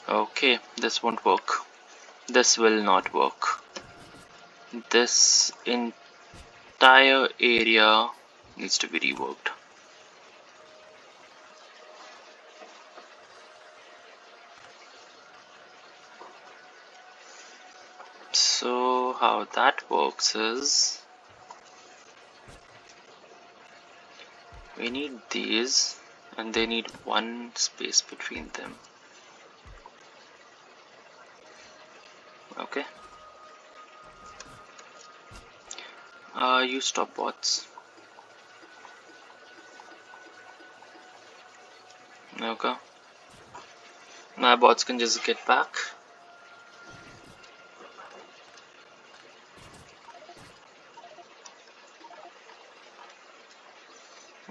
Okay, this won't work. This will not work. This entire area needs to be reworked. So how that works is we need these and they need one space between them. Okay. You stop bots. Okay. My bots can just get back.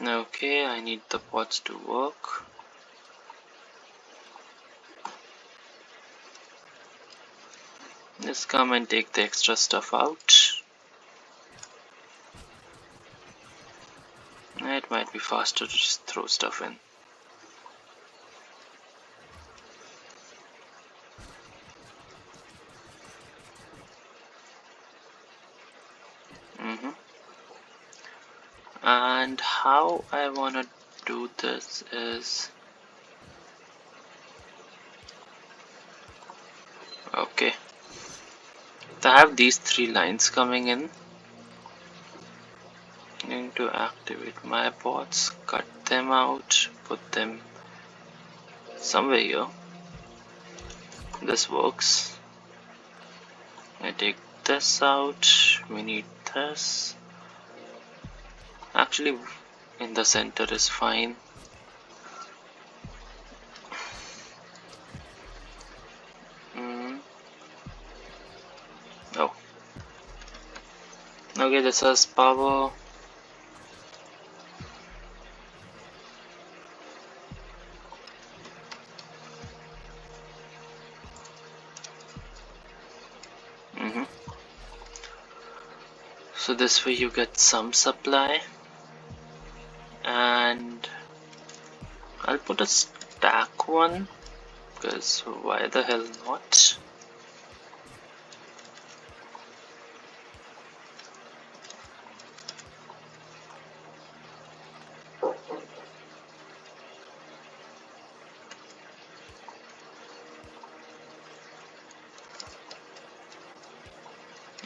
Okay, I need the bots to work. Just come and take the extra stuff out. It might be faster to just throw stuff in. And how I wanna do this is okay. I have these three lines coming in. I'm going to activate my bots, cut them out, put them somewhere here. This works. I take this out. We need this. Actually, in the center is fine. Oh. Okay, this has power. So this way you get some supply. And I'll put a stack one, because why the hell not?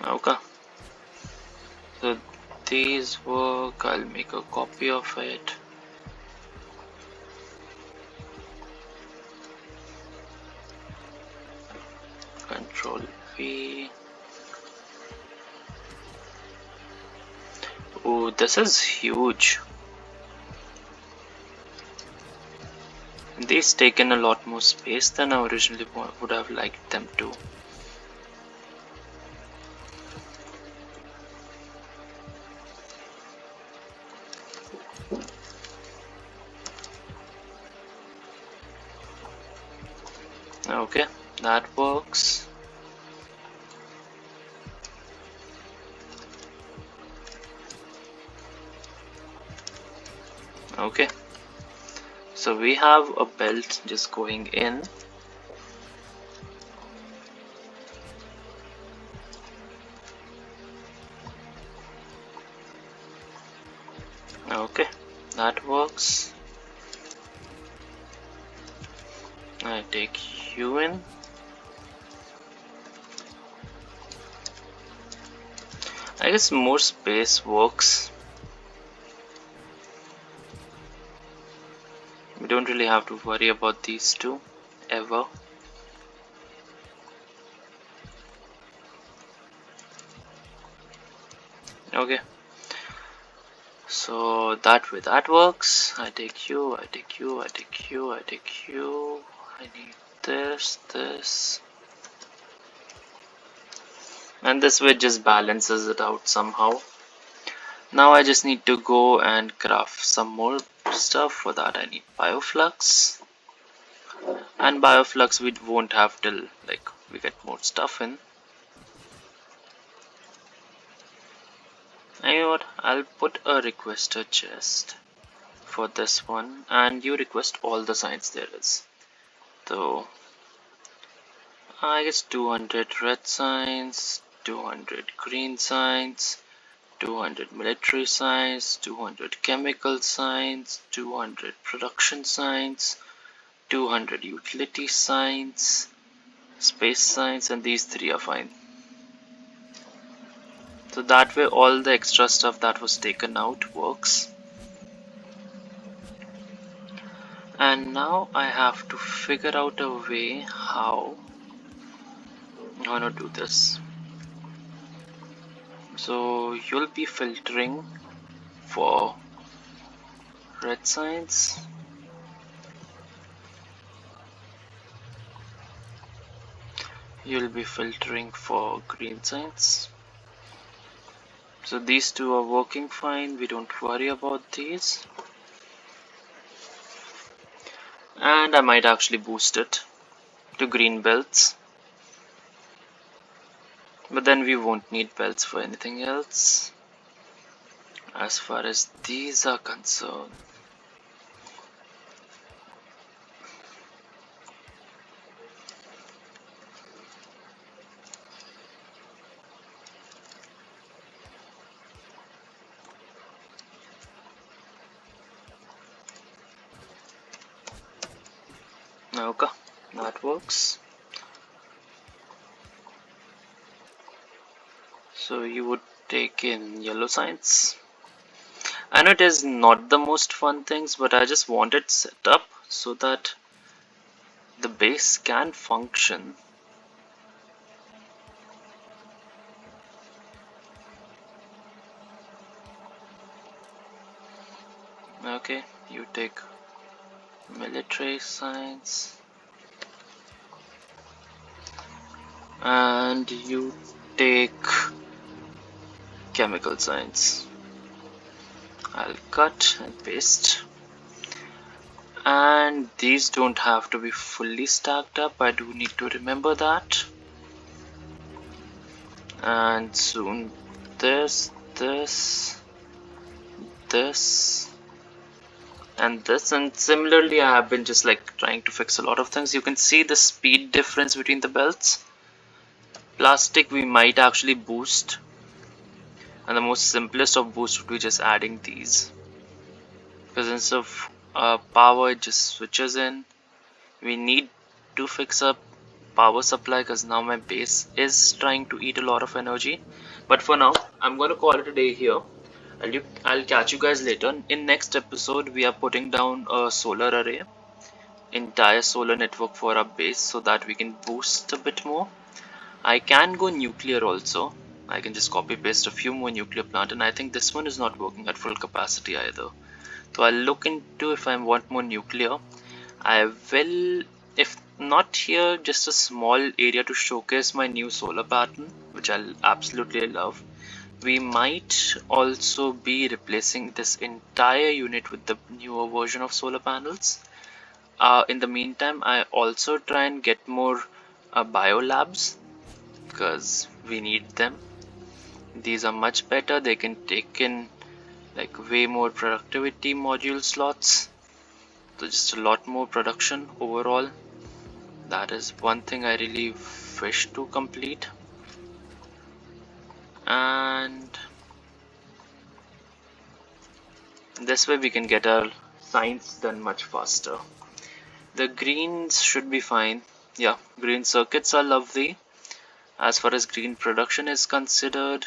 Okay, so these work. I'll make a copy of it. Control V. Oh, this is huge. These taken a lot more space than I originally would have liked them to. Okay, that works. Okay, so we have a belt just going in. Okay, that works. I take you in. I guess more space works. We don't really have to worry about these two ever. Okay, so that way that works. I take you, I take you, I take you, I take you. I need this, and this way just balances it out somehow. Now I just need to go and craft some more stuff. For that I need bioflux, and bioflux we won't have till like we get more stuff in. And you know what, I'll put a requester chest for this one, and you request all the signs there is. So I guess 200 red signs, 200 green signs, 200 military signs, 200 chemical signs, 200 production signs, 200 utility signs, space signs, and these three are fine. So that way all the extra stuff that was taken out works. And now I have to figure out a way how I'm gonna do this. So you'll be filtering for red signs. You'll be filtering for green signs. So these two are working fine, we don't worry about these. And I might actually boost it to green belts. But then we won't need belts for anything else as far as these are concerned. Okay, that works. So you would take in yellow signs. I know it is not the most fun things, but I just want it set up so that the base can function. Okay, you take military signs and you take chemical signs. I'll cut and paste. And these don't have to be fully stacked up, I do need to remember that. And soon this, and this, and similarly I have been just like trying to fix a lot of things. You can see the speed difference between the belts. Plastic we might actually boost, and the most simplest of boost would be just adding these, because instead of power it just switches in. We need to fix up power supply because now my base is trying to eat a lot of energy. But for now I'm going to call it a day here. I'll catch you guys later. In next episode we are putting down a solar array, entire solar network for our base, so that we can boost a bit more. I can go nuclear also. I can just copy paste a few more nuclear plant, and I think this one is not working at full capacity either. So I'll look into if I want more nuclear. I will, if not here, just a small area to showcase my new solar pattern, which I'll absolutely love. We might also be replacing this entire unit with the newer version of solar panels. In the meantime, I also try and get more biolabs because we need them. These are much better. They can take in like way more productivity module slots. So just a lot more production overall. That is one thing I really wish to complete. And this way we can get our science done much faster. The greens should be fine. Yeah, green circuits are lovely. As far as green production is considered,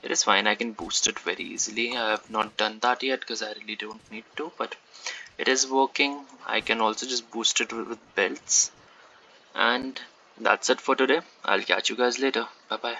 it is fine. I can boost it very easily. I have not done that yet because I really don't need to, but it is working. I can also just boost it with belts. And that's it for today. I'll catch you guys later. Bye bye.